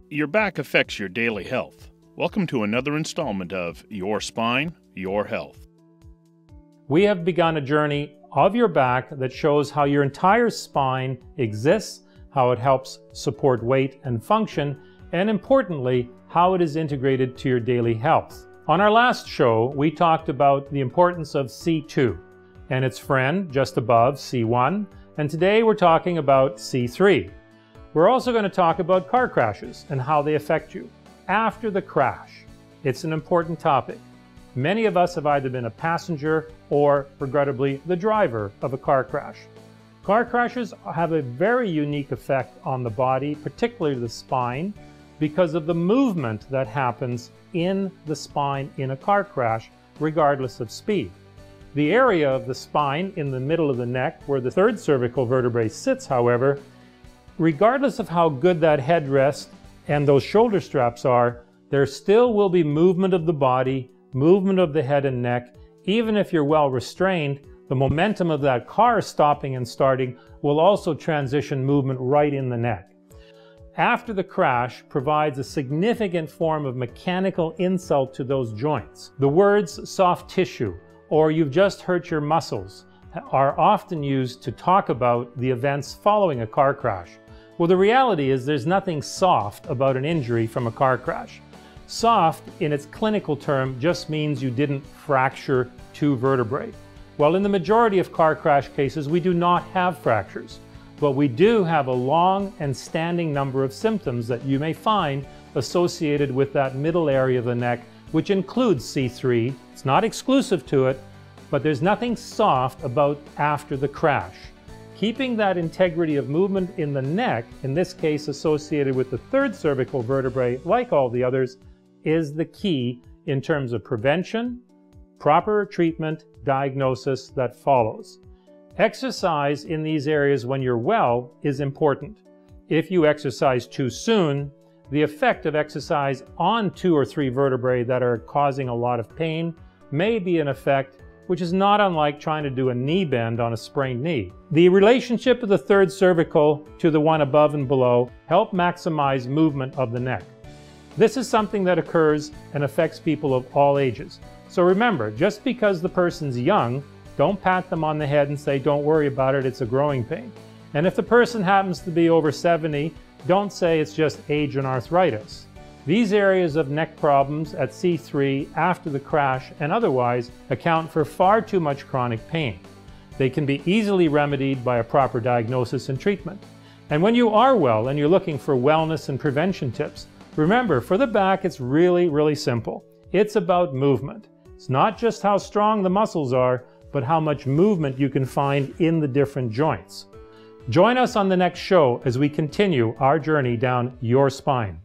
Your back affects your daily health. Welcome to another installment of Your Spine, Your Health. We have begun a journey of your back that shows how your entire spine exists, how it helps support weight and function, and importantly, how it is integrated to your daily health. On our last show, we talked about the importance of C2 and its friend just above C1, and today we're talking about C3. We're also going to talk about car crashes and how they affect you after the crash. It's an important topic. Many of us have either been a passenger or, regrettably, the driver of a car crash. Car crashes have a very unique effect on the body, particularly the spine, because of the movement that happens in the spine in a car crash, regardless of speed. The area of the spine in the middle of the neck, where the third cervical vertebrae sits, however, regardless of how good that headrest and those shoulder straps are, there still will be movement of the body, movement of the head and neck. Even if you're well restrained, the momentum of that car stopping and starting will also transition movement right in the neck. After the crash provides a significant form of mechanical insult to those joints. The words soft tissue or you've just hurt your muscles are often used to talk about the events following a car crash. Well, the reality is there's nothing soft about an injury from a car crash. Soft, in its clinical term, just means you didn't fracture two vertebrae. Well, in the majority of car crash cases, we do not have fractures, but we do have a long and standing number of symptoms that you may find associated with that middle area of the neck, which includes C3. It's not exclusive to it, but there's nothing soft about after the crash. Keeping that integrity of movement in the neck, in this case associated with the third cervical vertebrae, like all the others, is the key in terms of prevention, proper treatment, diagnosis that follows. Exercise in these areas when you're well is important. If you exercise too soon, the effect of exercise on 2 or 3 vertebrae that are causing a lot of pain may be an effect which is not unlike trying to do a knee bend on a sprained knee. The relationship of the third cervical to the one above and below help maximize movement of the neck. This is something that occurs and affects people of all ages. So remember, just because the person's young, don't pat them on the head and say, don't worry about it, it's a growing pain. And if the person happens to be over 70, don't say it's just age and arthritis. These areas of neck problems at C3 after the crash and otherwise account for far too much chronic pain. They can be easily remedied by a proper diagnosis and treatment. And when you are well and you're looking for wellness and prevention tips, remember, for the back, it's really simple. It's about movement. It's not just how strong the muscles are, but how much movement you can find in the different joints. Join us on the next show as we continue our journey down your spine.